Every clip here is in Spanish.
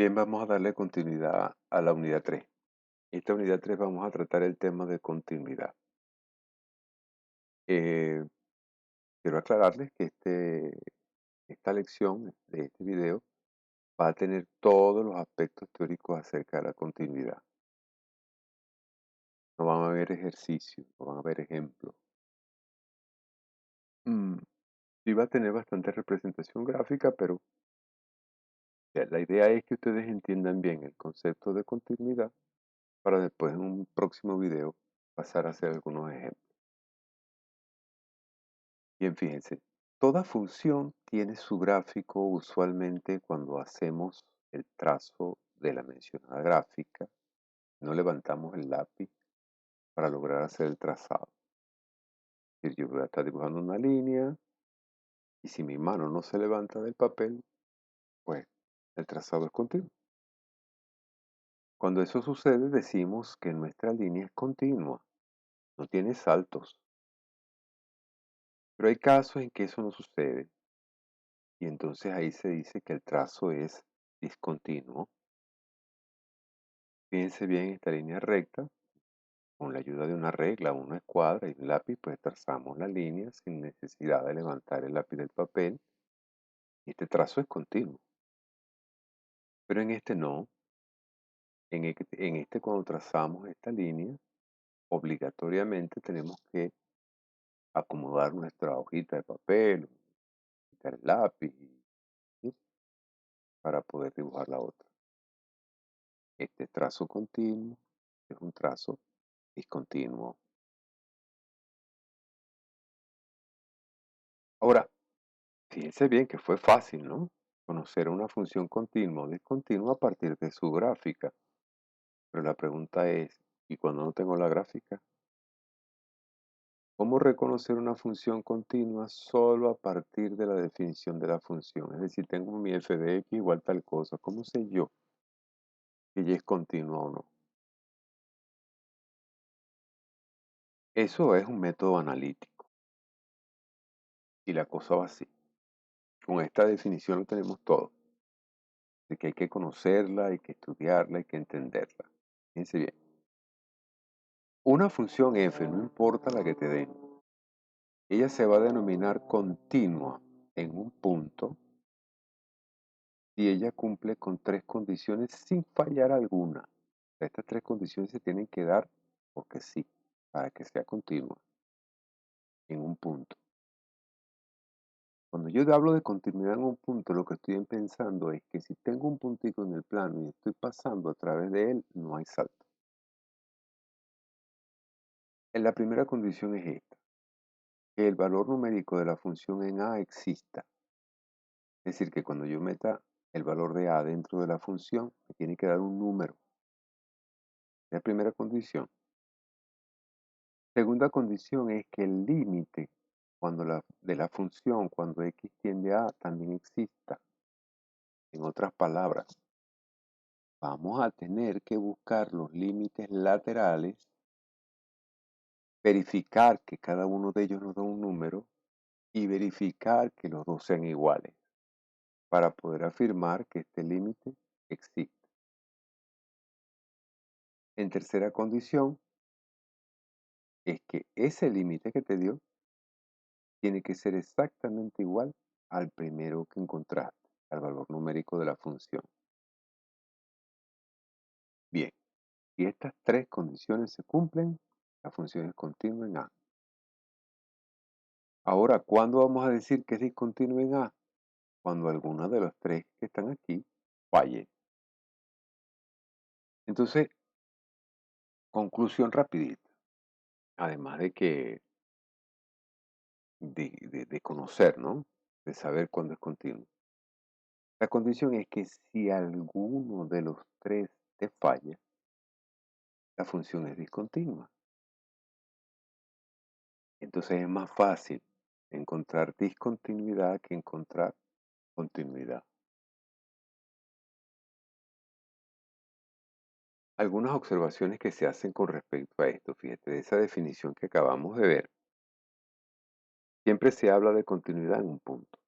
Bien, vamos a darle continuidad a la unidad 3. Esta unidad 3 vamos a tratar el tema de continuidad. Eh, Quiero aclararles que esta lección de este video va a tener todos los aspectos teóricos acerca de la continuidad. No van a haber ejercicios, no van a haber ejemplos. Sí va a tener bastante representación gráfica, pero la idea es que ustedes entiendan bien el concepto de continuidad para después en un próximo video pasar a hacer algunos ejemplos. Bien, fíjense, toda función tiene su gráfico usualmente cuando hacemos el trazo de la mencionada gráfica, no levantamos el lápiz para lograr hacer el trazado. Es decir, yo voy a estar dibujando una línea y si mi mano no se levanta del papel, pues el trazado es continuo. Cuando eso sucede, decimos que nuestra línea es continua, no tiene saltos. Pero hay casos en que eso no sucede y entonces ahí se dice que el trazo es discontinuo. Fíjense bien esta línea recta, con la ayuda de una regla, una escuadra y un lápiz, pues trazamos la línea sin necesidad de levantar el lápiz del papel. Y este trazo es continuo. Pero en este no. En este cuando trazamos esta línea, obligatoriamente tenemos que acomodar nuestra hojita de papel, quitar el lápiz ¿sí? Para poder dibujar la otra. Este trazo continuo es un trazo discontinuo. Ahora, fíjense bien que fue fácil, ¿no? Conocer una función continua o discontinua a partir de su gráfica. Pero la pregunta es, ¿y cuando no tengo la gráfica? ¿Cómo reconocer una función continua solo a partir de la definición de la función? Es decir, tengo mi f de x igual tal cosa. ¿Cómo sé yo que y es continua o no? Eso es un método analítico. Y la cosa va así. Con esta definición lo tenemos todo. De que hay que conocerla, hay que estudiarla, hay que entenderla. Fíjense bien. Una función f, no importa la que te den, ella se va a denominar continua en un punto si ella cumple con tres condiciones sin fallar alguna. Estas tres condiciones se tienen que dar porque sí, para que sea continua en un punto. Cuando yo hablo de continuidad en un punto, lo que estoy pensando es que si tengo un puntito en el plano y estoy pasando a través de él, no hay salto. La primera condición es esta, que el valor numérico de la función en a exista. Es decir, que cuando yo meta el valor de a dentro de la función, me tiene que dar un número. Es la primera condición. Segunda condición es que el límite de la función cuando x tiende a también exista. En otras palabras, vamos a tener que buscar los límites laterales, verificar que cada uno de ellos nos da un número y verificar que los dos sean iguales para poder afirmar que este límite existe. En tercera condición es que ese límite que te dio tiene que ser exactamente igual al primero que encontraste, al valor numérico de la función. Bien, si estas tres condiciones se cumplen, la función es continua en A. Ahora, ¿cuándo vamos a decir que es discontinua en A? Cuando alguna de los tres que están aquí falle. Entonces, conclusión rapidita. Además de conocer, ¿no? De saber cuándo es continuo. La condición es que si alguno de los tres te falla, la función es discontinua. Entonces es más fácil encontrar discontinuidad que encontrar continuidad. Algunas observaciones que se hacen con respecto a esto, fíjate, de esa definición que acabamos de ver, siempre se habla de continuidad en un punto.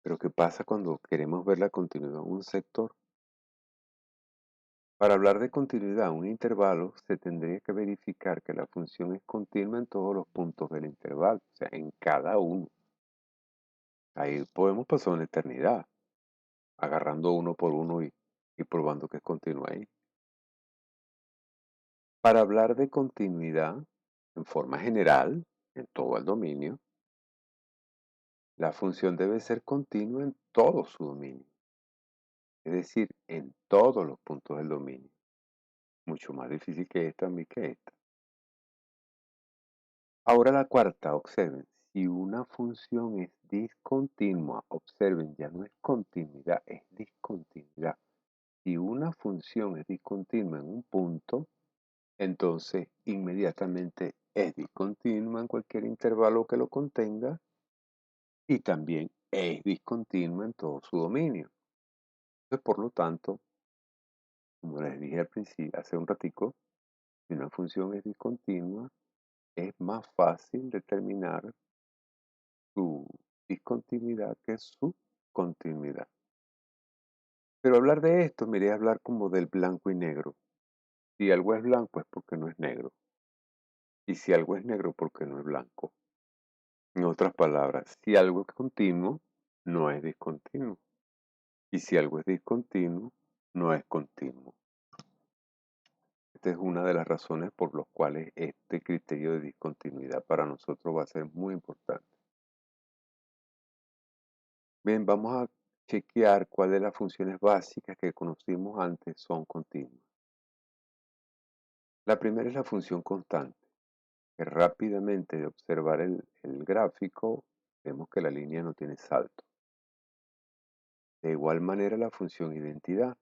Pero ¿qué pasa cuando queremos ver la continuidad en un sector? Para hablar de continuidad en un intervalo, se tendría que verificar que la función es continua en todos los puntos del intervalo, o sea, en cada uno. Ahí podemos pasar una eternidad, agarrando uno por uno y probando que es continua ahí. Para hablar de continuidad, en forma general, en todo el dominio, la función debe ser continua en todo su dominio, es decir, en todos los puntos del dominio. Mucho más difícil que esta, mi que esta. Ahora la cuarta, observen, si una función es discontinua, observen, ya no es continuidad, es discontinuidad. Si una función es discontinua en un punto, entonces inmediatamente es discontinua en cualquier intervalo que lo contenga y también es discontinua en todo su dominio. Entonces, por lo tanto, como les dije al principio, hace un ratico, si una función es discontinua, es más fácil determinar su discontinuidad que su continuidad. Pero hablar de esto, mire, hablar como del blanco y negro. Si algo es blanco es porque no es negro. Y si algo es negro, porque no es blanco. En otras palabras, si algo es continuo, no es discontinuo. Y si algo es discontinuo, no es continuo. Esta es una de las razones por las cuales este criterio de discontinuidad para nosotros va a ser muy importante. Bien, vamos a chequear cuáles de las funciones básicas que conocimos antes son continuas. La primera es la función constante, que rápidamente de observar el gráfico vemos que la línea no tiene salto. De igual manera la función identidad.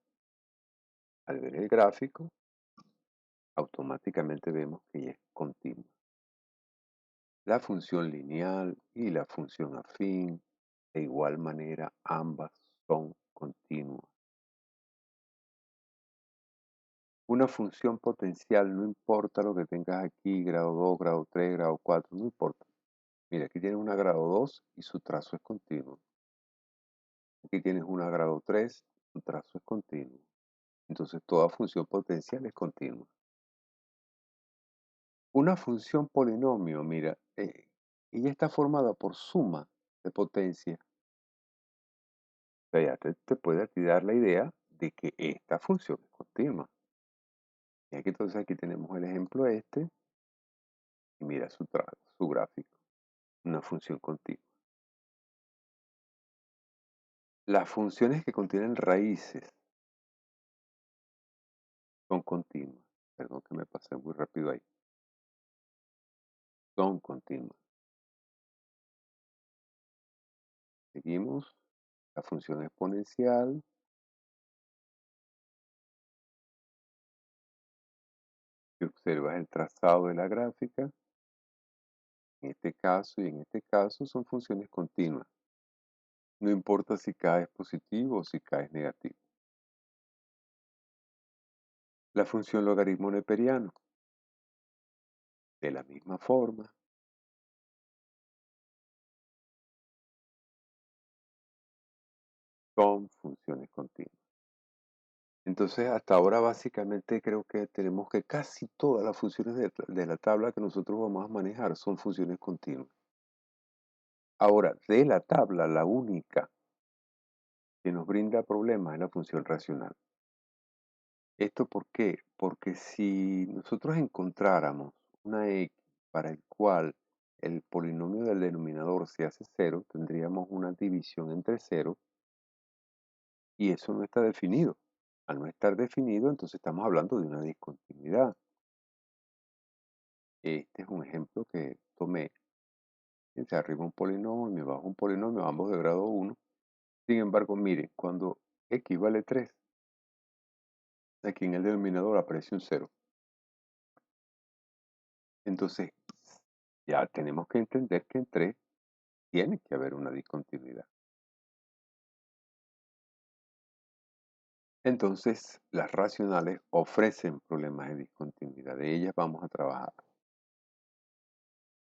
Al ver el gráfico, automáticamente vemos que ella es continua. La función lineal y la función afín, de igual manera ambas son continuas. Una función potencial, no importa lo que tengas aquí, grado 2, grado 3, grado 4, no importa. Mira, aquí tienes una grado 2 y su trazo es continuo. Aquí tienes una grado 3, su trazo es continuo. Entonces toda función potencial es continua. Una función polinomio, mira, ella está formada por suma de potencia. O sea, ya te puede a ti dar la idea de que esta función es continua. Y aquí entonces aquí tenemos el ejemplo este, y mira su gráfico, una función continua. Las funciones que contienen raíces son continuas. Perdón que me pasé muy rápido ahí. Son continuas. Seguimos. La función exponencial. Si observas el trazado de la gráfica, en este caso y en este caso son funciones continuas. No importa si K es positivo o si K es negativo. La función logaritmo neperiano. De la misma forma, son funciones continuas. Entonces, hasta ahora básicamente creo que tenemos que casi todas las funciones de la tabla que nosotros vamos a manejar son funciones continuas. Ahora, de la tabla, la única que nos brinda problemas es la función racional. ¿Esto por qué? Porque si nosotros encontráramos una x para el cual el polinomio del denominador se hace cero, tendríamos una división entre cero y eso no está definido. Al no estar definido, entonces estamos hablando de una discontinuidad. Este es un ejemplo que tomé. Se arriba un polinomio, abajo un polinomio, ambos de grado 1. Sin embargo, miren, cuando x vale 3, aquí en el denominador aparece un cero. Entonces, ya tenemos que entender que en 3 tiene que haber una discontinuidad. Entonces, las racionales ofrecen problemas de discontinuidad. De ellas vamos a trabajar.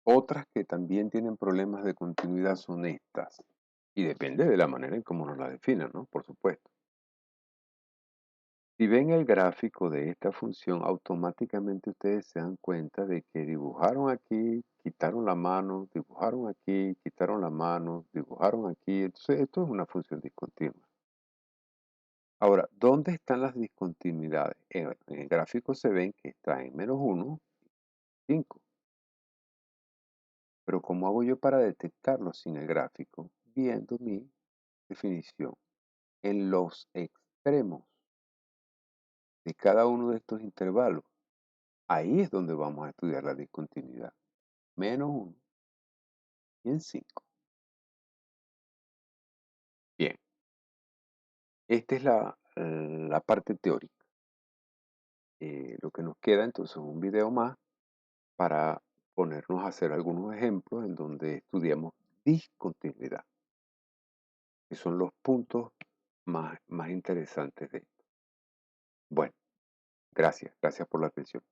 Otras que también tienen problemas de continuidad son estas. Y depende de la manera en cómo nos la definan, ¿no? Por supuesto. Si ven el gráfico de esta función, automáticamente ustedes se dan cuenta de que dibujaron aquí, quitaron la mano, dibujaron aquí, quitaron la mano, dibujaron aquí. Entonces, esto es una función discontinua. Ahora, ¿dónde están las discontinuidades? En el gráfico se ven que está en -1, 5. Pero ¿cómo hago yo para detectarlo sin el gráfico? Viendo mi definición. En los extremos de cada uno de estos intervalos, ahí es donde vamos a estudiar la discontinuidad. -1 y en 5. Bien, esta es la parte teórica. Lo que nos queda entonces es un video más para ponernos a hacer algunos ejemplos en donde estudiamos discontinuidad, que son los puntos más interesantes de esto. Bueno, gracias por la atención.